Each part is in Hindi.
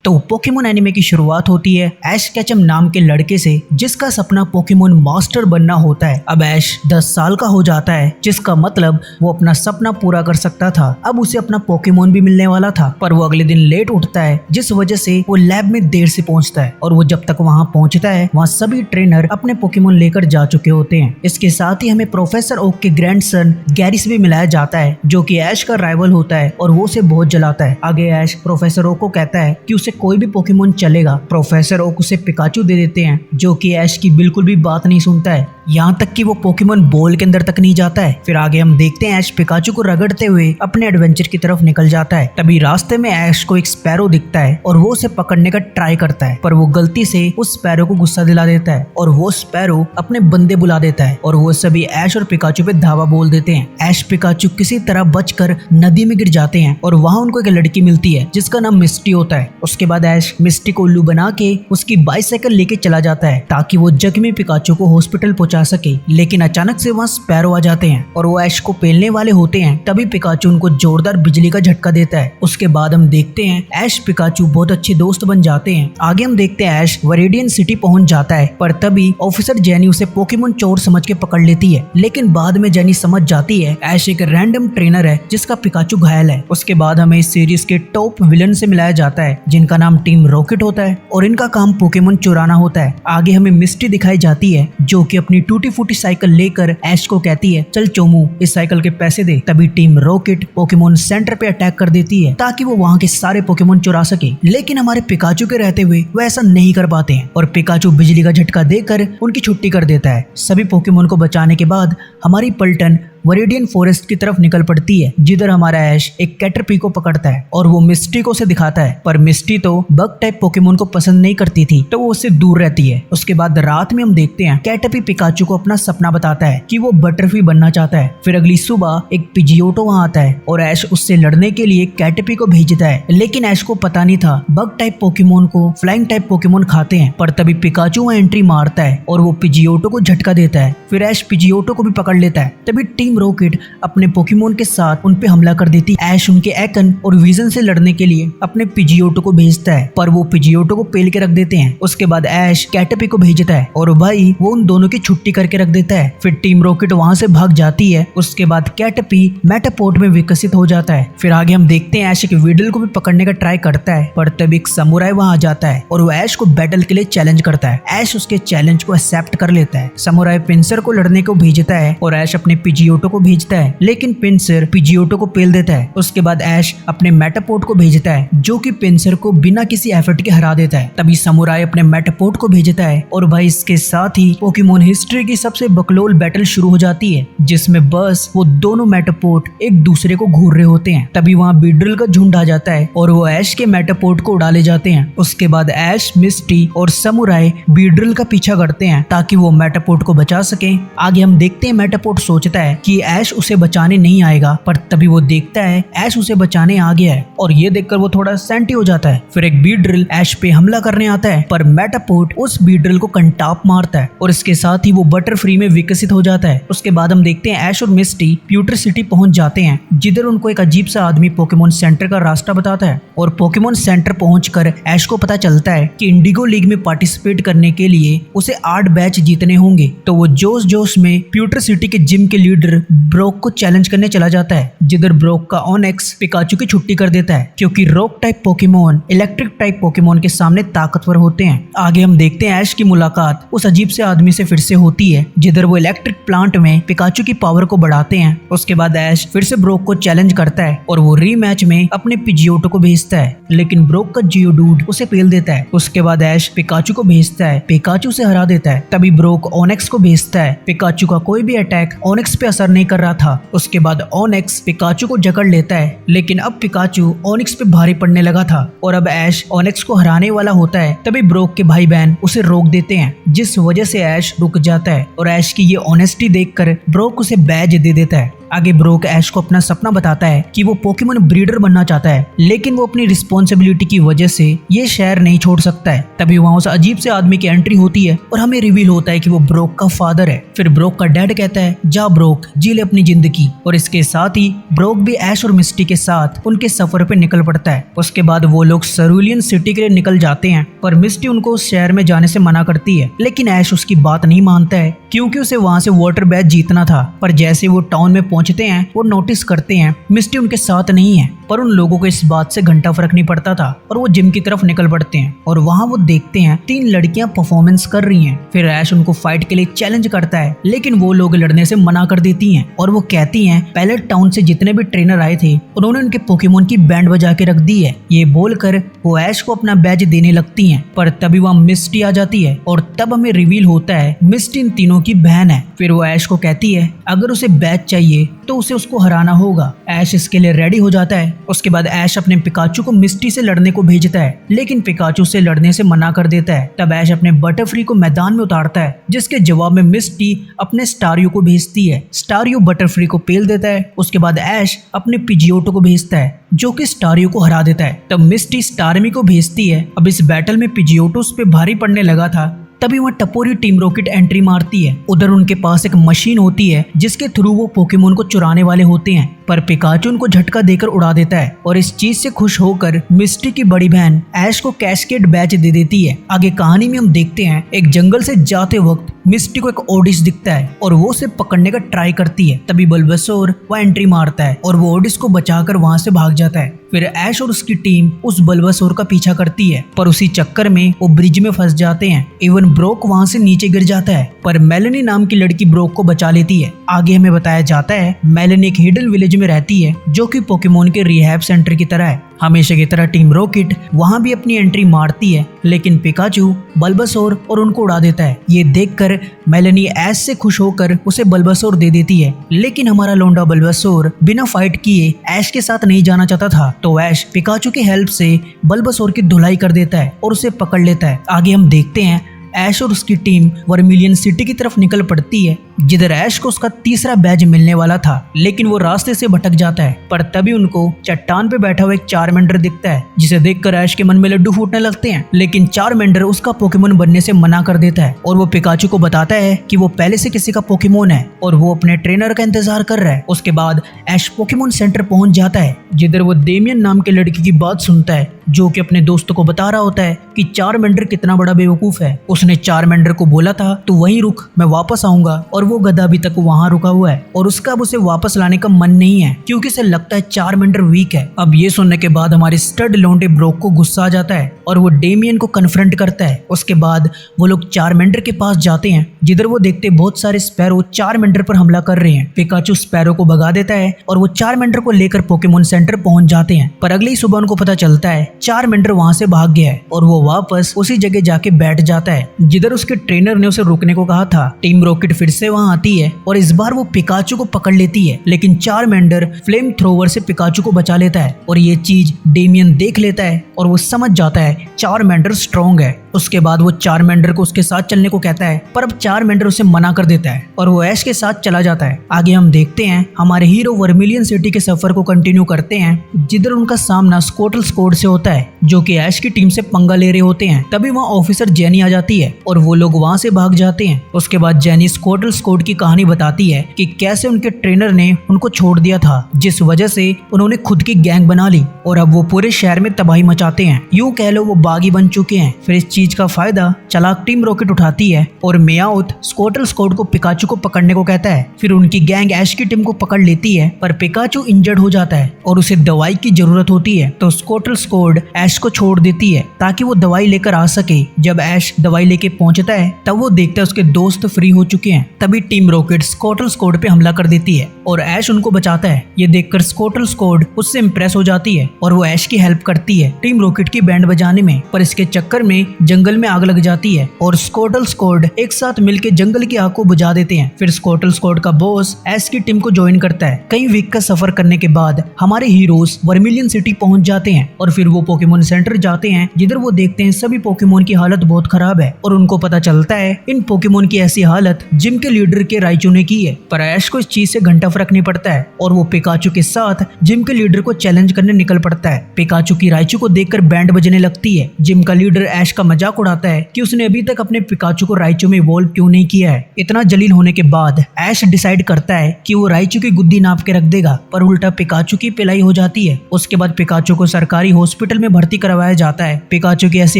तो पोकेमोन एनिमे की शुरुआत होती है ऐश केचम नाम के लड़के से जिसका सपना पोकेमोन मास्टर बनना होता है। अब ऐश 10 साल का हो जाता है, जिसका मतलब वो अपना सपना पूरा कर सकता था। अब उसे अपना पोकेमोन भी मिलने वाला था, पर वो अगले दिन लेट उठता है, जिस वजह से वो लैब में देर से पहुंचता है। और वो जब तक वहां पहुंचता है वहां सभी ट्रेनर अपने पोकेमोन लेकर जा चुके होते हैं। इसके साथ ही हमें प्रोफेसर ओक के ग्रैंडसन गैरी से भी मिलाया जाता है, जो कि ऐश का राइवल होता है और वो उसे बहुत जलाता है। आगे ऐश प्रोफेसर ओक को कहता है कि उसे कोई भी पोकेमोन चलेगा। प्रोफेसर ओक उसे पिकाचू दे देते हैं, जो कि ऐश की बिल्कुल भी बात नहीं सुनता है, यहाँ तक कि वो पोकेमोन बॉल के अंदर तक नहीं जाता है। फिर आगे हम देखते हैं ऐश पिकाचू को रगड़ते हुए अपने एडवेंचर की तरफ निकल जाता है। तभी रास्ते में ऐश को एक स्पैरो दिखता है और वो उसे पकड़ने का ट्राई करता है, पर वो गलती से उस स्पैरो को गुस्सा दिला देता है और वो स्पैरो अपने बंदे बुला देता है और वो सभी ऐश और पिकाचू पे धावा बोल देते हैं। ऐश पिकाचू किसी तरह बचकर नदी में गिर जाते हैं और वहाँ उनको एक लड़की मिलती है जिसका नाम मिस्टी होता है। उसके बाद ऐश मिस्टी को उल्लू बना के उसकी बाइसाइकिल लेके चला जाता है ताकि वो जख्मी पिकाचू को हॉस्पिटल पहुंचा सके। लेकिन अचानक से वहाँ स्पैरो आ जाते हैं और वो ऐश को पेलने वाले होते हैं। तभी पिकाचू उनको जोरदार बिजली का झटका देता है। उसके बाद हम देखते हैं ऐश पिकाचू बहुत अच्छे दोस्त बन जाते हैं। आगे हम देखते हैं ऐश वरेडियन सिटी पहुंच जाता है, पर तभी ऑफिसर जेनी उसे पोकेमोन चोर समझ के पकड़ लेती है। लेकिन बाद में जेनी समझ जाती है ऐश एक रैंडम ट्रेनर है जिसका पिकाचू घायल है। उसके बाद हमें इस सीरीज के टॉप विलन से मिलाया जाता है जिनका नाम टीम रॉकेट होता है और इनका काम पोकेमोन चुराना होता है। आगे हमें मिस्टी दिखाई जाती है जो कि अपनी टूटी फूटी साइकिल लेकर ऐश को कहती है, चल चोमू इस साइकिल के पैसे दे। तभी टीम रॉकेट पोकेमोन सेंटर पे अटैक कर देती है ताकि वो वहाँ के सारे पोकेमोन चुरा सके। लेकिन हमारे पिकाचू के रहते हुए वो ऐसा नहीं कर पाते हैं और पिकाचू बिजली का झटका देकर उनकी छुट्टी कर देता है। सभी पोकेमोन को बचाने के बाद हमारी पलटन वरेडियन फॉरेस्ट की तरफ निकल पड़ती है, जिधर हमारा ऐश एक कैटरपी को पकड़ता है और वो मिस्टी को उसे दिखाता है, पर मिस्टी तो बग टाइप पोकेमोन को पसंद नहीं करती थी, तो वो उससे दूर रहती है। उसके बाद रात में हम देखते हैं कैटरपी पिकाचू को अपना सपना बताता है कि वो बटरफ्ली बनना चाहता है। फिर अगली सुबह एक पिजियोटो वहाँ आता है और ऐश उससे लड़ने के लिए कैटरपी को भेजता है। लेकिन ऐश को पता नहीं था बग टाइप पोकेमोन को फ्लाइंग टाइप पोकेमोन खाते हैं, पर तभी पिकाचू वहाँ एंट्री मारता है और वो पिजियोटो को झटका देता है। फिर ऐश पिजियोटो को भी पकड़ लेता है। तभी टीम रॉकेट अपने पोकेमोन के साथ उन पे हमला कर देती है। ऐश उनके एकन और विजन से लड़ने के लिए अपने पिजियोटो को भेजता है, पर वो पिजियोटो को पेल के रख देते हैं। उसके बाद ऐश कैटरपी को भेजता है और भाई वो उन दोनों की छुट्टी करके रख देता है। फिर टीम रॉकेट वहां से भाग जाती है। उसके बाद कैटरपी मेटापोर्ट में विकसित हो जाता है। फिर आगे हम देखते हैं ऐश एक वीडल को भी पकड़ने का ट्राई करता है, पर तभी एक समुराई वहां आ जाता है और वो ऐश को बैटल के लिए चैलेंज करता है। ऐश उसके चैलेंज को एक्सेप्ट कर लेता है। समुराई पिंसर को लड़ने को भेजता है और ऐश अपने पिजियोटो को भेजता है, लेकिन पिंसर पिजियोटो को पेल देता है। उसके बाद ऐश अपने मेटापोर्ट को भेजता है जो कि पिंसर को बिना किसी एफर्ट के हरा देता है। तभी समुराई अपने मेटापोर्ट को भेजता है और भाई इसके साथ ही पोकेमोन हिस्ट्री की सबसे बकलोल बैटल शुरू हो जाती है, जिसमें बस वो दोनों मेटापोर्ट एक दूसरे को घूर रहे होते हैं। तभी वहाँ बीड्रिल का झुंड आ जाता है और वो ऐश के मेटापोर्ट को उड़ा ले जाते हैं। उसके बाद ऐश, मिस्टी और समुराई बीड्रिल का पीछा करते हैं ताकि वो मेटापोर्ट को बचा सके। आगे हम देखते हैं मेटापोर्ट सोचता है कि ऐश उसे बचाने नहीं आएगा, पर तभी वो देखता है ऐश उसे बचाने आ गया है और ये देखकर वो थोड़ा सेंटी हो जाता है। फिर एक बीड्रिल ऐश पे हमला करने आता है, पर मेटापोर्ट उस बीड्रिल को कंटाप मारता है और इसके साथ ही वो बटरफ्री में विकसित हो जाता है। उसके बाद हम देखते हैं ऐश और मिस्टी प्यूटर सिटी पहुंच जाते हैं, जिधर उनको एक अजीब सा आदमी पोकेमोन सेंटर का रास्ता बताता है और पोकेमोन सेंटर पहुंचकर ऐश को पता चलता है कि इंडिगो लीग में पार्टिसिपेट करने के लिए उसे 8 बैच जीतने होंगे। तो वो जोश जोश में प्यूटर सिटी के जिम के लीडर ब्रोक को चैलेंज करने चला जाता है, जिधर ब्रोक का ऑनेक्स पिकाचू की छुट्टी कर देता है क्योंकि rock type Pokemon electric type Pokemon के सामने ताकतवर होते हैं। आगे हम देखते हैं ऐश की मुलाकात उस अजीब से आदमी से फिर से होती है, जिधर वो इलेक्ट्रिक प्लांट में पिकाचू की पावर को बढ़ाते हैं। उसके बाद ऐश फिर से ब्रोक को चैलेंज करता है और वो रीमैच में अपने पिजियोटो को भेजता है, लेकिन ब्रोक का जियोडूड उसे पेल देता है। उसके बाद ऐश पिकाचू को भेजता है, पिकाचू से हरा देता है। तभी ब्रोक ऑनेक्स को भेजता है। पिकाचू का कोई भी अटैक ऑनेक्स पे असर नहीं कर रहा था। उसके बाद ऑनेक्स पिकाचू को जकड़ लेता है, लेकिन अब पिकाचू ऑनिक्स पे भारी पड़ने लगा था और अब ऐश ऑनिक्स को हराने वाला होता है। तभी ब्रोक के भाई बहन उसे रोक देते हैं, जिस वजह से ऐश रुक जाता है और ऐश की ये ऑनेस्टी देखकर ब्रोक उसे बैज दे देता है। आगे ब्रोक ऐश को अपना सपना बताता है कि वो पोकेमोन ब्रीडर बनना चाहता है, लेकिन वो अपनी रिस्पॉन्सिबिलिटी की वजह से ये शहर नहीं छोड़ सकता है। तभी वहाँ उस अजीब से आदमी की एंट्री होती है और हमें रिवील होता है कि वो ब्रोक का फादर है। फिर ब्रोक का डैड कहता है, जा ब्रोक, जी ले अपनी जिंदगी। और इसके साथ ही ब्रोक भी ऐश और मिस्टी के साथ उनके सफर पे निकल पड़ता है। उसके बाद वो लोग सरूलियन सिटी के लिए निकल जाते हैं, पर मिस्टी उनको उस शहर में जाने से मना करती है, लेकिन ऐश उसकी बात नहीं मानता है क्योंकि उसे वहाँ से वाटर बैच जीतना था। पर जैसे वो टाउन में पहुंचते हैं वो नोटिस करते हैं मिस्टी उनके साथ नहीं है, पर उन लोगों को इस बात से घंटा फर्क नहीं पड़ता था और वो जिम की तरफ निकल पड़ते हैं। और वहाँ वो देखते हैं 3 लड़कियां परफॉर्मेंस कर रही हैं। फिर ऐश उनको फाइट के लिए चैलेंज करता है, लेकिन वो लोग लड़ने से मना कर देती हैं और वो कहती हैं पैलेट टाउन से जितने भी ट्रेनर आए थे उन्होंने उनके पोकेमोन की बैंड बजा के रख दी है। ये बोलकर वो ऐश को अपना बैज देने लगती हैं, पर तभी वहाँ मिस्टी आ जाती है और तब हमें रिवील होता है मिस्टी इन तीनों की बहन है। फिर वो ऐश को कहती है अगर उसे बैज चाहिए तो उसे उसको हराना होगा। ऐश इसके लिए रेडी हो जाता है। उसके बाद ऐश अपने पिकाचू को मिस्टी से लड़ने को भेजता है, लेकिन पिकाचू से लड़ने से मना कर देता है। तब ऐश अपने बटरफ्री को मैदान में उतारता है, जिसके जवाब में मिस्टी अपने स्टारियो को भेजती है। स्टारियो बटरफ्री को पेल देता है। उसके बाद ऐश अपने पिजियोटो को भेजता है, जो कि स्टारियो को हरा देता है। तब मिस्टी स्टारमी को भेजती है। अब इस बैटल में पिजियोटो उस पे भारी पड़ने लगा था। तभी वहाँ टपोरी टीम रॉकेट एंट्री मारती है। उधर उनके पास एक मशीन होती है जिसके थ्रू वो पोकेमोन को चुराने वाले होते हैं, पर पिकाचू उनको झटका देकर उड़ा देता है। और इस चीज से खुश होकर मिस्टी की बड़ी बहन ऐश को कैस्केड बैच दे देती है। आगे कहानी में हम देखते हैं एक जंगल से जाते वक्त मिस्टी को एक ओडिस दिखता है और वो उसे पकड़ने का ट्राई करती है। तभी बल्बासोर वह एंट्री मारता है और वो ओडिस को बचाकर वहां से भाग जाता है। फिर ऐश और उसकी टीम उस बल्बासोर का पीछा करती है, पर उसी चक्कर में वो ब्रिज में फंस जाते हैं। इवन ब्रोक वहां से नीचे गिर जाता है, पर मेलेनी नाम की लड़की ब्रोक को बचा लेती है। आगे हमें बताया जाता है मेलेनी एक हिडन विलेज में रहती है, जो कि पोकेमोन के रिहैब सेंटर की तरह है। हमेशा की तरह टीम रॉकेट वहां भी अपनी एंट्री मारती है, लेकिन पिकाचू बल्बासोर और उनको उड़ा देता है। ये देखकर मेलेनी ऐश से खुश होकर उसे बल्बासोर दे देती है, लेकिन हमारा लोंडा बल्बासोर बिना फाइट किए ऐश के साथ नहीं जाना चाहता था। तो ऐश पिकाचू की हेल्प से बल्बासोर की धुलाई कर देता है और उसे पकड़ लेता है। आगे हम देखते हैं ऐश और उसकी टीम वर्मिलियन सिटी की तरफ निकल पड़ती है, जिधर ऐश को उसका तीसरा बैज मिलने वाला था, लेकिन वो रास्ते से भटक जाता है। पर तभी उनको चट्टान पे बैठा हुआ एक चारमेंडर दिखता है, जिसे देखकर ऐश के मन में लड्डू फूटने लगते हैं। लेकिन चारमेंडर उसका पोकेमोन बनने से मना कर देता है और वो पिकाचू को बताता है कि वो पहले से किसी का पोकेमोन है और वो अपने ट्रेनर का इंतजार कर रहा है। उसके बाद ऐश पोकेमोन सेंटर पहुंच जाता है, जिधर वो डेमियन नाम के लड़की की बात सुनता है, जो कि अपने दोस्तों को बता रहा होता है कि चारमेंडर कितना बड़ा बेवकूफ है। उसने चारमेंडर को बोला था तो वहीं रुक, मैं वापस आऊंगा, और वो गधा अभी तक वहां रुका हुआ है और उसका अब उसे वापस लाने का मन नहीं है, क्योंकि उसे लगता है चारमेंडर वीक है। अब ये सुनने के बाद हमारे स्टड लोंडे ब्रोक को गुस्सा आ जाता है और वो डेमियन को कन्फ्रंट करता है। उसके बाद वो लोग चारमेंडर के पास जाते हैं, जिधर वो देखते बहुत सारे स्पैरो चारमेंडर पर हमला कर रहे हैं। पिकाचू स्पैरो को भगा देता है और वो चारमेंडर को लेकर पोकेमोन सेंटर पहुंच जाते हैं। पर अगली सुबह उनको पता चलता है चारमेंडर वहां से भाग गया है और वो वापस उसी जगह जाके बैठ जाता है जिधर उसके ट्रेनर ने उसे रुकने को कहा था। टीम रॉकेट फिर से वहां आती है और इस बार वो पिकाचू को पकड़ लेती है, लेकिन चारमेंडर फ्लेम थ्रोवर से पिकाचू को बचा लेता है और ये चीज डेमियन देख लेता है और वो समझ जाता है चारमेंडर स्ट्रॉन्ग है। उसके बाद वो चारमेंडर को उसके साथ चलने को कहता है, पर अब चारमेंडर उसे मना कर देता है और वो ऐश के साथ चला जाता है। आगे हम देखते हैं हमारे हीरो वर्मिलियन सिटी के सफर को कंटिन्यू करते हैं, जिधर उनका सामना स्कोटल स्कोड से होता है, जो कि ऐश की टीम से पंगा ले रहे होते हैं। तभी वहाँ ऑफिसर जेनी आ जाती है और वो लोग वहाँ से भाग जाते हैं। उसके बाद जेनी स्कोटल स्कोड की कहानी बताती है कि कैसे उनके ट्रेनर ने उनको छोड़ दिया था, जिस वजह से उन्होंने खुद की गैंग बना ली और अब वो पूरे शहर में तबाही मचाते हैं। यूं कह लो वो बागी बन चुके हैं। फिर इस चीज का फायदा चालाक टीम रॉकेट उठाती है और मेयाउथ स्कोटल स्कोड को पिकाचू को पकड़ने को कहता है। फिर उनकी गैंग ऐश की टीम को पकड़ लेती है, पर पिकाचू इंजर्ड हो जाता है और उसे दवाई की जरूरत होती है। तो स्कोटल स्कोड ऐश को छोड़ देती है ताकि वो दवाई लेकर आ सके। जब ऐश दवाई लेके पहुंचता है तब वो देखता है उसके दोस्त फ्री हो चुके हैं। तभी टीम रॉकेट स्कोटल स्कोड पे हमला कर देती है और ऐश उनको बचाता है। ये देखकर स्कोटल स्कोड उससे इम्प्रेस हो जाती है और वो ऐश की हेल्प करती है टीम रॉकेट की बैंड बजाने में। पर इसके चक्कर में जंगल में आग लग जाती है और स्कोटल स्कोड एक साथ मिलकर जंगल की आग को बुझा देते हैं। फिर स्कोटल स्कोड का बॉस ऐश की टीम को ज्वाइन करता है। कई वीक का सफर करने के बाद हमारे हीरोज वर्मिलियन सिटी पहुंच जाते हैं और फिर वो पोकेमोन सेंटर जाते हैं, जिधर वो देखते हैं सभी पोकेमोन की हालत बहुत खराब है और उनको पता चलता है इन पोकेमोन की ऐसी हालत जिम के लीडर के राइचू ने की है, पर ऐश को इस चीज से घंटा फर्क नहीं पड़ता है और वो पिकाचू के साथ जिम के लीडर को चैलेंज करने निकल पड़ता है। पिकाचू की राइचू को देखकर बैंड बजने लगती है। जिम का लीडर ऐश का मजाक उड़ाता है कि उसने अभी तक अपने पिकाचू को राइचू में इवॉल्व क्यों नहीं किया है। इतना जलील होने के बाद ऐश डिसाइड करता है कि वो राइचू की गुद्दी नाप के रख देगा, पर उल्टा पिकाचू की पिलाई हो जाती है। उसके बाद पिकाचू को सरकारी हॉस्पिटल में भर्ती करवाया जाता है। पिकाचू की ऐसी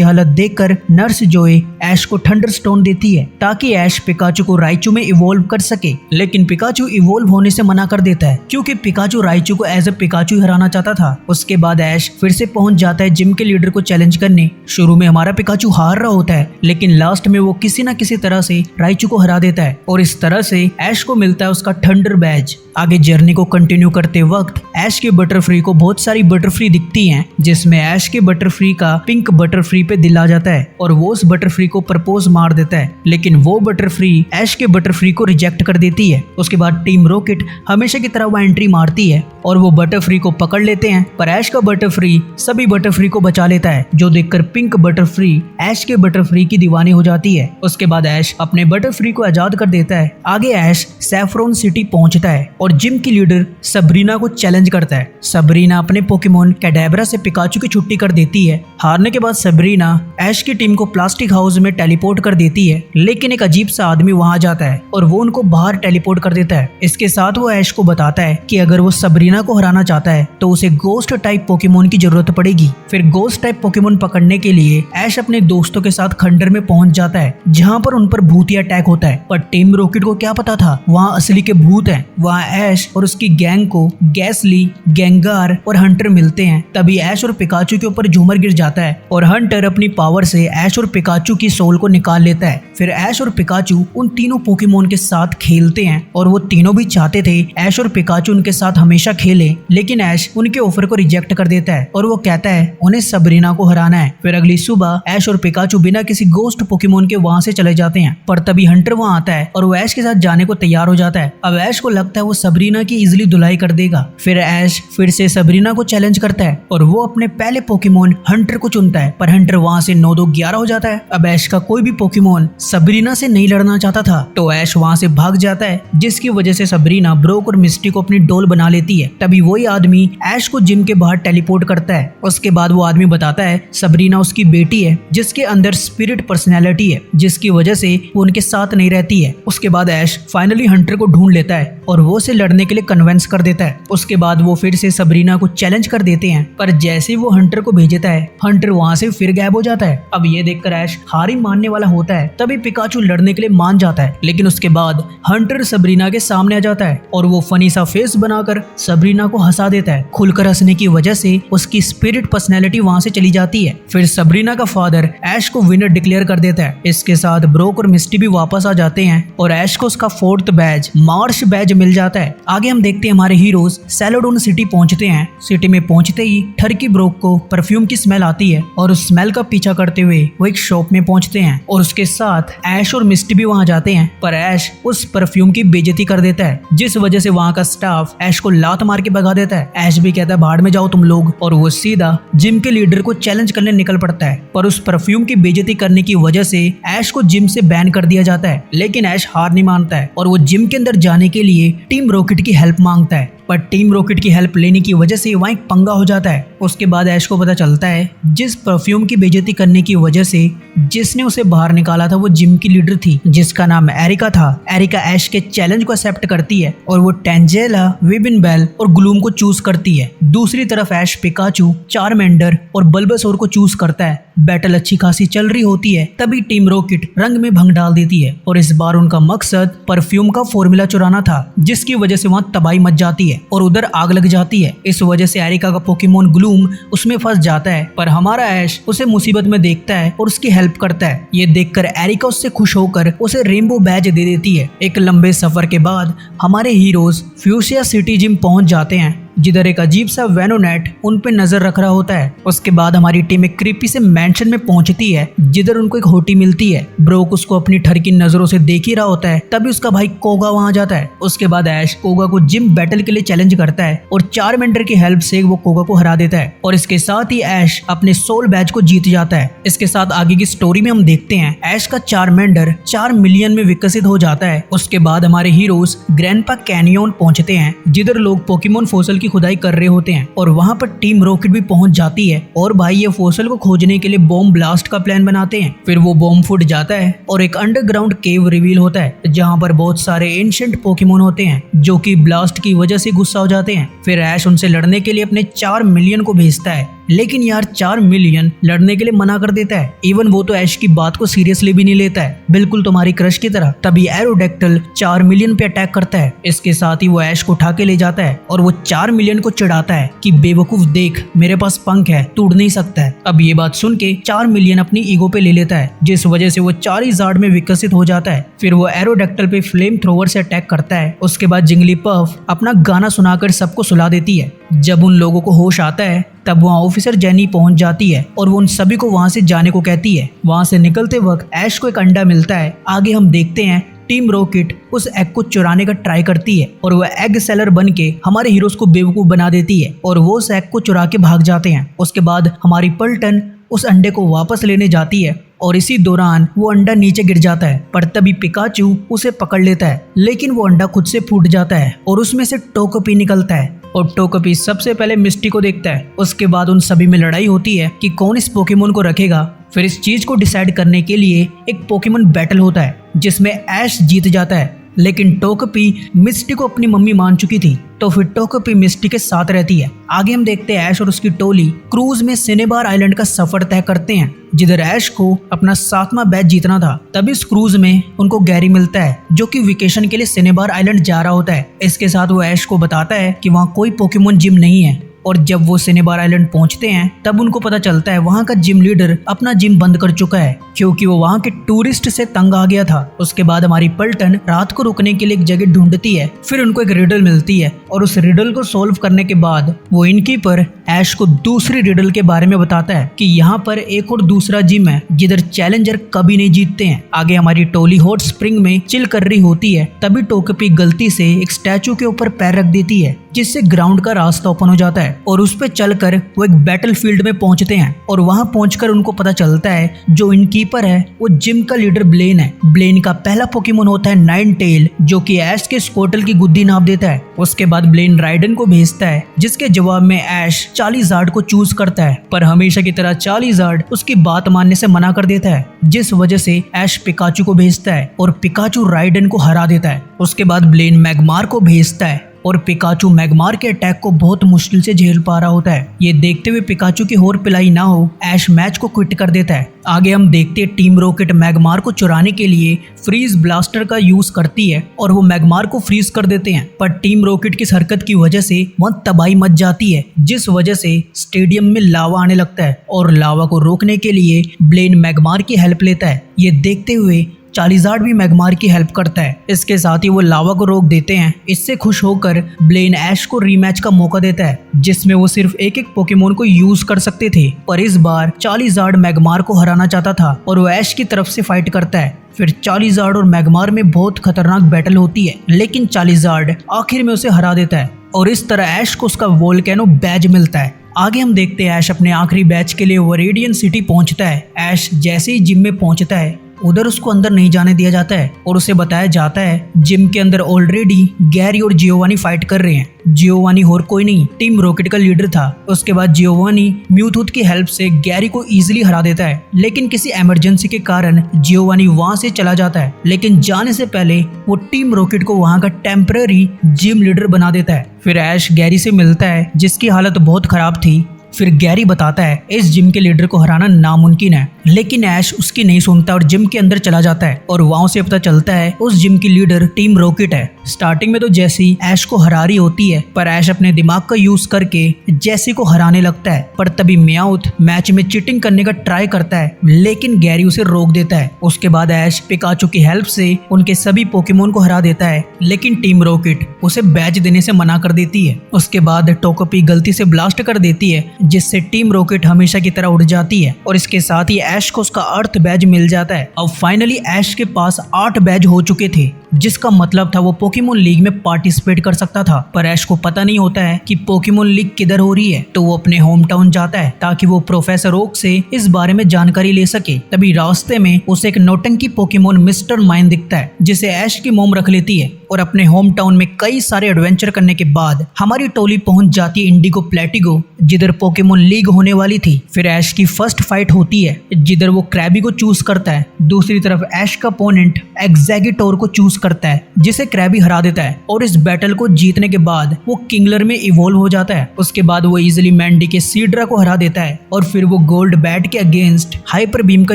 हालत देखकर नर्स जोए ऐश को थंडरस्टोन देती है ताकि ऐश पिकाचू को राइचू में इवॉल्व कर सके, लेकिन पिकाचू इवॉल्व होने से मना कर देता है क्योंकि पिकाचू राइचू को एज ए पिकाचू हराना चाहता था। उसके बाद ऐश फिर से पहुंच जाता है जिम के लीडर को चैलेंज करने। शुरू में हमारा पिकाचू हार रहा होता है, लेकिन लास्ट में वो किसी न किसी तरह से राइचू को हरा देता है और इस तरह से ऐश को मिलता है उसका थंडर बैज। आगे जर्नी को कंटिन्यू करते वक्त ऐश के बटरफ्री को बहुत सारी बटरफ्री दिखती हैं, जिसमें ऐश के बटरफ्री का पिंक बटरफ्री पे दिल आ जाता है और वो उस बटरफ्री को प्रपोज मार देता है, लेकिन वो बटरफ्री ऐश के बटरफ्री को रिजेक्ट कर देती है। उसके बाद टीम रॉकेट हमेशा की तरह वो एंट्री मारती है और वो बटरफ्री को पकड़ लेते हैं, पर ऐश का बटरफ्री सभी बटरफ्री को बचा लेता है, जो देखकर पिंक बटरफ्री ऐश के बटरफ्री की दीवानी हो जाती है। उसके बाद ऐश अपने बटरफ्री को आजाद कर देता है। आगे ऐश सैफरॉन सिटी पहुंचता है और जिम की लीडर सबरीना को चैलेंज करता है। सबरीना अपने पोकेमोन कैडेबरा से पिकाचू की छुट्टी कर देती है। हारने के बाद सबरीना ऐश की टीम को प्लास्टिक हाउस में टेलीपोर्ट कर देती है, लेकिन एक अजीब सा आदमी वहां जाता है और वो उनको बाहर टेलीपोर्ट कर देता है। इसके साथ वो ऐश को बताता है कि अगर वो सबरीना को हराना चाहता है तो उसे गोस्ट टाइप पोकेमोन की जरूरत पड़ेगी। फिर गोस्ट टाइप पोकेमोन पकड़ने के लिए ऐश अपने दोस्तों के साथ खंडर में पहुंच जाता है, जहां पर उन पर भूतिया अटैक होता है। पर टीम रॉकेट को क्या पता था वहां असली के भूत हैं। वहां ऐश और उसकी गैंग को गैसली, गेंगार और हंटर मिलते हैं। तभी ऐश और पिकाचू के ऊपर झूमर गिर जाता है और हंटर अपनी पावर से ऐश और पिकाचू की सोल को निकाल लेता है। फिर ऐश और पिकाचू उन तीनों पोकेमोन के साथ खेलते हैं और वो तीनों भी चाहते थे ऐश और पिकाचू उनके साथ हमेशा खेले, लेकिन ऐश उनके ऑफर को रिजेक्ट कर देता है और वो कहता है उन्हें सबरीना को हराना है। फिर अगली सुबह ऐश और पिकाचू बिना किसी गोस्ट पोकेमोन के वहां से चले जाते हैं, पर तभी हंटर वहां आता है और वो ऐश के साथ जाने को तैयार हो जाता है। अब ऐश को लगता है वो सबरीना की इजिली धुलाई कर देगा। फिर ऐश फिर से सबरीना को चैलेंज करता है और वो अपने पहले पोकेमोन हंटर को चुनता है, पर हंटर वहां से 9-2-11 हो जाता है। अब ऐश का कोई भी पोकेमोन सबरीना से नहीं लड़ना चाहता था, तो ऐश वहां से भाग जाता है, जिसकी वजह से सबरीना ब्रोक और मिस्टी को अपनी डोल बना लेती है। तभी वही आदमी ऐश को जिम के बाहर टेलीपोर्ट करता है। उसके बाद वो आदमी बताता है सबरीना उसकी बेटी है, जिसके अंदर स्पिरिट पर्सनैलिटी है, जिसकी वजह से वो उनके साथ नहीं रहती है। उसके बाद ऐश फाइनली हंटर को ढूंढ लेता है और वो उसे लड़ने के लिए कन्वेंस कर देता है। उसके बाद वो फिर से सबरीना को चैलेंज कर देते हैं, पर जैसे वो हंटर को भेजता है हंटर वहां से फिर गायब हो जाता है। अब ये देखकर ऐश हार ही मानने वाला होता है। तभी पिकाचू लड़ने के लिए मान जाता है, लेकिन उसके बाद हंटर सबरीना के सामने आ जाता है और वो फनी सा फेस बनाकर सबरीना को हंसा देता है। खुलकर हंसने की वजह से उसकी स्पिरिट पर्सनैलिटी वहां से चली जाती है। फिर सबरीना का फादर ऐश को विनर डिक्लेयर कर देता है। इसके साथ ब्रोक और मिस्टी भी वापस आ जाते हैं और ऐश को उसका 4th बैज मार्श बैज मिल जाता है। आगे हम देखते हैं हमारे हीरोज सैलोडोन सिटी पहुंचते हैं। सिटी में पहुंचते ही ठरकी ब्रोक को परफ्यूम की स्मेल आती है और उस स्मेल का पीछा करते हुए वो एक शॉप में पहुंचते हैं और उसके साथ ऐश और मिस्टी भी वहां जाते हैं, पर ऐश उस परफ्यूम की बेइज्जती कर देता है, जिस वजह से वहां का स्टाफ ऐश को लात मार के भगा देता है। ऐश भी कहता है बाहर में जाओ तुम लोग, और वो सीधा जिम के लीडर को चैलेंज करने निकल पड़ता है, पर उस परफ्यूम की बेइज्जती करने की वजह से ऐश को जिम से बैन कर दिया जाता है। लेकिन ऐश हार नहीं मानता है और वो जिम के अंदर जाने के लिए टीम रॉकेट की हेल्प मांगता है, पर टीम रॉकेट की हेल्प लेने की वजह से वहाँ एक पंगा हो जाता है। उसके बाद ऐश को पता चलता है जिस परफ्यूम की बेइज्जती करने की वजह से जिसने उसे बाहर निकाला था वो जिम की लीडर थी, जिसका नाम एरिका था। एरिका ऐश के चैलेंज को एक्सेप्ट करती है और वो टेंजेला, विबिनबेल और ग्लूम को चूज करती है। दूसरी तरफ ऐश पिकाचू, चारमेंडर और बल्बासोर को चूज करता है। बैटल अच्छी खासी चल रही होती है, तभी टीम रॉकेट रंग में भंग डाल देती है और इस बार उनका मकसद परफ्यूम का फॉर्मूला चुराना था, जिसकी वजह से वहाँ तबाही मच जाती है और उधर आग लग जाती है। इस वजह से एरिका का पोकेमोन ग्लूम उसमें फंस जाता है, पर हमारा ऐश उसे मुसीबत में देखता है और उसकी हेल्प करता है। ये देखकर एरिका उससे खुश होकर उसे रेनबो बैज दे देती है। एक लंबे सफर के बाद हमारे हीरोज फ्यूसिया सिटी जिम पहुंच जाते हैं जिधर एक अजीब सा वेनोनेट उन पे नजर रख रहा होता है। उसके बाद हमारी टीम एक क्रीपी से मैंशन में पहुंचती है जिधर उनको एक होटी मिलती है। ब्रोक उसको अपनी ठर की नजरों से देख ही रहा होता है, तभी उसका भाई कोगा वहां जाता है। उसके बाद ऐश कोगा को जिम बैटल के लिए चैलेंज करता है और चारमेंडर की हेल्प से वो कोगा को हरा देता है और इसके साथ ही ऐश अपने सोल बैच को जीत जाता है। इसके साथ आगे की स्टोरी में हम देखते हैं ऐश का चारमेंडर 4 मिलियन में विकसित हो जाता है। उसके बाद हमारे हीरोज ग्रैंडपा कैनियन पहुंचते हैं जिधर लोग पोकेमोन फोसिल की खुदाई कर रहे होते हैं और वहां पर टीम रॉकेट भी पहुंच जाती है और भाई ये फोसिल को खोजने के लिए बॉम्ब ब्लास्ट का प्लान बनाते हैं। फिर वो बॉम्ब फूट जाता है और एक अंडरग्राउंड केव रिवील होता है जहां पर बहुत सारे एंशिएंट पोकेमोन होते हैं जो कि ब्लास्ट की वजह से गुस्सा हो जाते हैं। फिर ऐश उनसे लड़ने के लिए अपने 4 मिलियन को भेजता है, लेकिन यार 4 मिलियन लड़ने के लिए मना कर देता है। इवन वो तो ऐश की बात को सीरियसली भी नहीं लेता है, बिल्कुल तुम्हारी क्रश की तरह। तभी एरोडेक्टिल 4 मिलियन पे अटैक करता है। इसके साथ ही वो ऐश को उठा के ले जाता है और वो 4 मिलियन को चिढ़ाता है कि बेवकूफ देख मेरे पास पंख है, तू उड़ नहीं सकता है। अब ये बात सुन के 4 मिलियन अपनी ईगो पे ले लेता है जिस वजह से वो चारिज़ार्ड में विकसित हो जाता है। फिर वो एरोडेक्टिल पे फ्लेम थ्रोवर से अटैक करता है। उसके बाद जिंगलीपफ अपना गाना सुनाकर सबको सुला देती है। जब उन लोगों को होश आता है तब वहाँ ऑफिसर जेनी पहुंच जाती है और वो उन सभी को वहाँ से जाने को कहती है। वहाँ से निकलते वक्त ऐश को एक अंडा मिलता है। आगे हम देखते हैं टीम रॉकेट उस एग को चुराने का ट्राई करती है और वह एग सेलर बन के हमारे हीरोज को बेवकूफ बना देती है और वो उस एग को चुरा के भाग जाते हैं। उसके बाद हमारी पल्टन उस अंडे को वापस लेने जाती है और इसी दौरान वो अंडा नीचे गिर जाता है, पर तभी पिकाचू उसे पकड़ लेता है, लेकिन वो अंडा खुद से फूट जाता है और उसमें से टोकोपी निकलता है और टोकोपी सबसे पहले मिस्टी को देखता है। उसके बाद उन सभी में लड़ाई होती है कि कौन इस पोकेमोन को रखेगा। फिर इस चीज को डिसाइड करने के लिए एक पोकेमोन बैटल होता है जिसमें ऐश जीत जाता है, लेकिन टोकोपी मिस्टी को अपनी मम्मी मान चुकी थी, तो फिर टोकोपी मिस्टी के साथ रहती है। आगे हम देखते हैं ऐश और उसकी टोली क्रूज में सिनेबार आइलैंड का सफर तय करते हैं जिधर ऐश को अपना 7वां बैच जीतना था। तभी इस क्रूज में उनको गैरी मिलता है जो कि वेकेशन के लिए सिनेबार आइलैंड जा रहा होता है। इसके साथ वो ऐश को बताता है कि वहाँ कोई पोकेमोन जिम नहीं है और जब वो सिनेबार आइलैंड पहुंचते हैं तब उनको पता चलता है वहाँ का जिम लीडर अपना जिम बंद कर चुका है क्योंकि वो वहाँ के टूरिस्ट से तंग आ गया था। उसके बाद हमारी पल्टन रात को रुकने के लिए एक जगह ढूंढती है। फिर उनको एक रिडल मिलती है और उस रिडल को सॉल्व करने के बाद वो इनकीपर ऐश को दूसरी रिडल के बारे में बताता है कि यहाँ पर एक और दूसरा जिम है जिधर चैलेंजर कभी नहीं जीतते हैं। आगे हमारी टोली हॉट स्प्रिंग में चिल कर रही होती है, तभी टोकपी गलती से एक स्टैचू के ऊपर पैर रख देती है जिससे ग्राउंड का रास्ता ओपन हो जाता है और उस पे चलकर वो एक बैटल फील्ड में पहुंचते हैं और वहां पहुंचकर उनको पता चलता है जो इनकीपर है वो जिम का लीडर ब्लेन है। ब्लेन का पहला पोकेमोन होता है नाइन टेल जो कि ऐश के स्कोटल की गुद्दी नाप देता है। उसके बाद ब्लेन राइडन को भेजता है जिसके जवाब में ऐश चालीजार्ड को चूज करता है, पर हमेशा की तरह चालीजार्ड उसकी बात मानने से मना कर देता है जिस वजह से ऐश पिकाचू को भेजता है और पिकाचू राइडन को हरा देता है। उसके बाद ब्लेन मैगमार को भेजता है और पिकाचू मैगमार के अटैक को बहुत मुश्किल से झेल पा रहा होता है। ये देखते हुए पिकाचू की और पिलाई ना हो ऐश मैच को क्विट कर देता है। आगे हम देखते हैं टीम रॉकेट मैगमार को चुराने के लिए फ्रीज ब्लास्टर का यूज करती है और वो मैगमार को फ्रीज कर देते हैं, पर टीम रॉकेट की इस हरकत की वजह से वहाँ तबाही मच जाती है जिस वजह से स्टेडियम में लावा आने लगता है और लावा को रोकने के लिए ब्लेन मैगमार की हेल्प लेता है। ये देखते हुए चालीजार्ड भी मैगमार की हेल्प करता है। इसके साथ ही वो लावा को रोक देते हैं। इससे खुश होकर ब्लेन ऐश को रीमैच का मौका देता है जिसमें वो सिर्फ एक एक पोकेमोन को यूज कर सकते थे, पर इस बार चालीजार्ड मैगमार को हराना चाहता था और वो ऐश की तरफ से फाइट करता है। फिर चालीजार्ड और मैगमार में बहुत खतरनाक बैटल होती है, लेकिन चालीजार्ड आखिर में उसे हरा देता है और इस तरह ऐश को उसका वोल्केनो बैज मिलता है। आगे हम देखते हैं ऐश अपने आखिरी बैच के लिए वरेडियन सिटी पहुंचता है। ऐश जैसे ही जिम में पहुंचता है उधर उसको अंदर नहीं जाने दिया जाता है और उसे बताया जाता है जिम के अंदर ऑलरेडी गैरी और जियोवानी फाइट कर रहे हैं। जियोवानी और कोई नहीं, टीम रॉकेट का लीडर था। उसके बाद जियोवानी म्यूथूथ की हेल्प से गैरी को इजीली हरा देता है, लेकिन किसी इमरजेंसी के कारण जियोवानी वहां से चला जाता है, लेकिन जाने से पहले वो टीम रॉकेट को वहां का टेम्पररी जिम लीडर बना देता है। फिर ऐश गैरी से मिलता है जिसकी हालत बहुत खराब थी। फिर गैरी बताता है इस जिम के लीडर को हराना नामुमकिन है, लेकिन ऐश उसकी नहीं सुनता और जिम के अंदर चला जाता है और वहां से पता चलता है उस जिम की लीडर टीम रॉकेट है। स्टार्टिंग में तो जेसी ऐश को हरा रही होती है, पर ऐश अपने दिमाग का यूज करके जेसी को हराने लगता है। पर तभी म्याउथ मैच में चीटिंग करने का ट्राई करता है, लेकिन गैरी उसे रोक देता है। उसके बाद ऐश पिकाचू की हेल्प से उनके सभी पोकेमोन को हरा देता है, लेकिन टीम रॉकेट उसे बैज देने से मना कर देती है। उसके बाद टोकोपी गलती से ब्लास्ट कर देती है, जिससे टीम रॉकेट हमेशा की तरह उड़ जाती है और इसके साथ ही ऐश को उसका अर्थ बैज मिल जाता है। अब फाइनली ऐश के पास 8 बैज हो चुके थे, जिसका मतलब था वो पोकेमोन लीग में पार्टिसिपेट कर सकता था। पर ऐश को पता नहीं होता है कि पोकेमोन लीग किधर हो रही है, तो वो अपने होम टाउन जाता है ताकि वो प्रोफेसर ओक से इस बारे में जानकारी ले सके। तभी रास्ते में उसे एक नौटंकी पोकेमोन मिस्टर माइन दिखता है, जिसे ऐश की मोम रख लेती है और अपने होम टाउन में कई सारे एडवेंचर करने के बाद हमारी टोली पहुंच जाती है इंडिगो प्लेटिगो, जिधर पोकेमोन लीग होने वाली थी। फिर ऐश की फर्स्ट फाइट होती है, जिधर वो क्रैबी को चूज करता है। दूसरी तरफ ऐश का अपोनेंट एग्जैगिटोर को चूज करता है, जिसे क्रैबी हरा देता है और इस बैटल को जीतने के बाद वो किंगलर में इवॉल्व हो जाता है। उसके बाद वो इजिली मैंडी के सीड्रा को हरा देता है और फिर वो गोल्ड बैट के अगेंस्ट हाइपर बीम का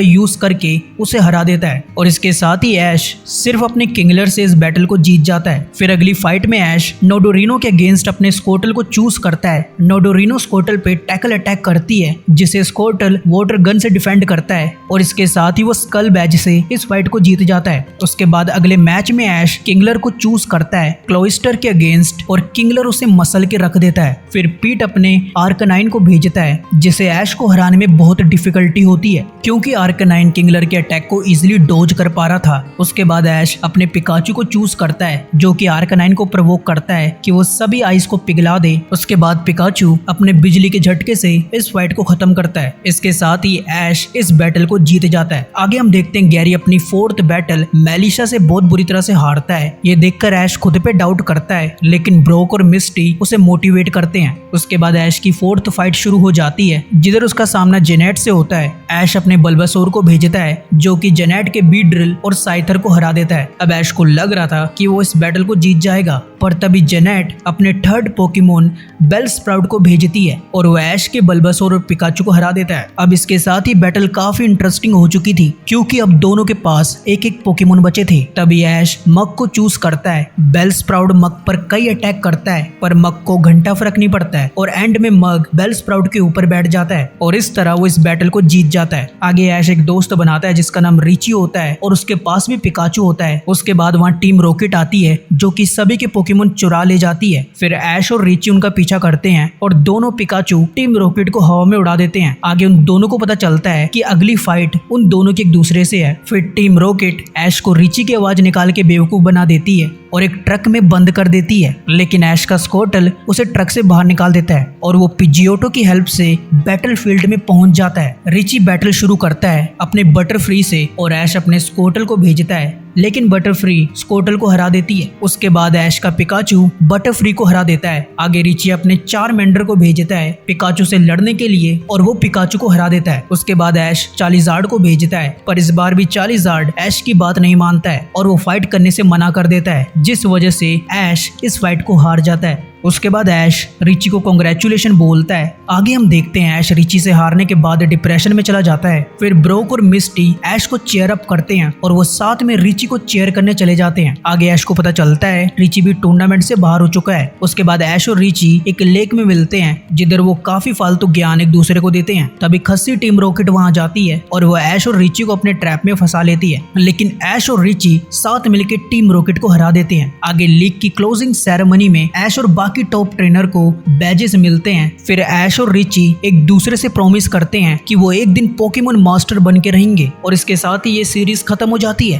यूज करके उसे हरा देता है और इसके साथ ही ऐश सिर्फ अपने किंगलर से इस बैटल को जीत जाता है। फिर अगली फाइट में ऐश नोडोरिनो के अगेंस्ट अपने स्कोर्टल को चूज करता है। नोडोरिनो स्कोर्टल पे टैकल अटैक करती है, जिसे स्कोर्टल वाटर गन से डिफेंड करता है और इसके साथ ही वो स्कल बैज से इस फाइट को जीत जाता है। उसके बाद अगले मैच में ऐश किंगलर को चूज करता है क्लोइस्टर के अगेंस्ट और किंगलर उसे मसल के रख देता है। फिर पीट अपने आर्कनाइन को भेजता है, जिसे ऐश को हराने में बहुत डिफिकल्टी होती है, क्योंकि आर्कनाइन किंगलर के अटैक को इजिली डोज कर पा रहा था। उसके बाद ऐश अपने पिकाचू को चूज करता है, जो कि आर्कनाइन को प्रोवोक करता है कि वो सभी आइस को पिघला दे। उसके बाद पिकाचू अपने बिजली के झटके से इस फाइट को खत्म करता है। इसके साथ ही ऐश इस बैटल को जीत जाता है। आगे हम देखते हैं गैरी अपनी 4th बैटल मेलिशा से बहुत बुरी तरह से हारता है। ये देखकर ऐश खुद पे डाउट करता है, लेकिन ब्रोक और मिस्टी उसे मोटिवेट करते हैं। उसके बाद ऐश की 4th फाइट शुरू हो जाती है, जिधर उसका सामना जेनेट से होता है। ऐश अपने बल्बासोर को भेजता है, जो कि जेनेट के बीड्रिल और साइथर को हरा देता है। अब ऐश को लग रहा था कि वो इस बैटल को जीत जाएगा, पर तभी जेनेट अपने 3rd पोकेमोन बेलस्प्राउट को भेजती है और वो ऐश के बल्बासोर और पिकाचू को हरा देता है। अब इसके साथ ही बैटल काफी इंटरेस्टिंग हो चुकी थी, क्योंकि अब दोनों के पास एक एक पोकेमोन बचे थे। तभी ऐश मग को चूज करता है। बेलस्प्राउट मग पर कई अटैक करता है, पर मग को घंटा फर्क नहीं पड़ता है और एंड में मग बेलस्प्राउट के ऊपर बैठ जाता है और इस तरह वो इस बैटल को जीत जाता है। आगे ऐश एक दोस्त बनाता है जिसका नाम रिची होता है और उसके पास भी पिकाचू होता है। उसके बाद वहाँ टीम रॉकेट आती है, जो कि सभी के पोकेमोन चुरा ले जाती है। फिर ऐश और रिची उनका पीछा करते हैं और दोनों पिकाचू टीम रॉकेट को हवा में उड़ा देते हैं। आगे उन दोनों को पता चलता है कि अगली फाइट उन दोनों की एक दूसरे से है। फिर टीम रॉकेट ऐश को रिची की आवाज निकाल के बेवकूफ बना देती है और एक ट्रक में बंद कर देती है, लेकिन ऐश का स्कोर्टल उसे ट्रक से बाहर निकाल देता है और वो पिजियोटो की हेल्प से बैटलफील्ड में पहुंच जाता है। रिची बैटल शुरू करता है अपने बटरफ्री से और ऐश अपने स्कोर्टल को भेजता है, लेकिन बटरफ्री स्कोर्टल को हरा देती है। उसके बाद ऐश का पिकाचू बटरफ्री को हरा देता है। आगे रिची अपने 4 मेंढर को भेजता है पिकाचू से लड़ने के लिए और वो पिकाचू को हरा देता है। उसके बाद ऐश चालीजार्ड को भेजता है, पर इस बार भी चालीजार्ड ऐश की बात नहीं मानता है और वो फाइट करने से मना कर देता है, जिस वजह से ऐश इस फाइट को हार जाता है। उसके बाद ऐश रिची को कांग्रेचुलेशन बोलता है। आगे हम देखते हैं ऐश रिची से हारने के बाद डिप्रेशन में चला जाता है। फिर ब्रोक और मिस्टी ऐश को चेयर अप करते हैं और वो साथ में रिची को चेयर करने चले जाते हैं। आगे ऐश को पता चलता है रिची भी टूर्नामेंट से बाहर हो चुका है। उसके बाद ऐश और रिची एक लेक में मिलते हैं, जिधर वो काफी फालतू ज्ञान एक दूसरे को देते हैं। तभी खस्सी टीम रॉकेट वहाँ जाती है और वो ऐश और रिची को अपने ट्रैप में फंसा लेती है, लेकिन ऐश और रिची साथ मिलकर टीम रॉकेट को हरा देते हैं। आगे लीग की क्लोजिंग सेरेमनी में ऐश और बाकी टॉप ट्रेनर को बैजेस मिलते हैं। फिर ऐश और रिची एक दूसरे से प्रॉमिस करते हैं कि वो एक दिन पोकेमोन मास्टर बन के रहेंगे और इसके साथ ही ये सीरीज खत्म हो जाती है।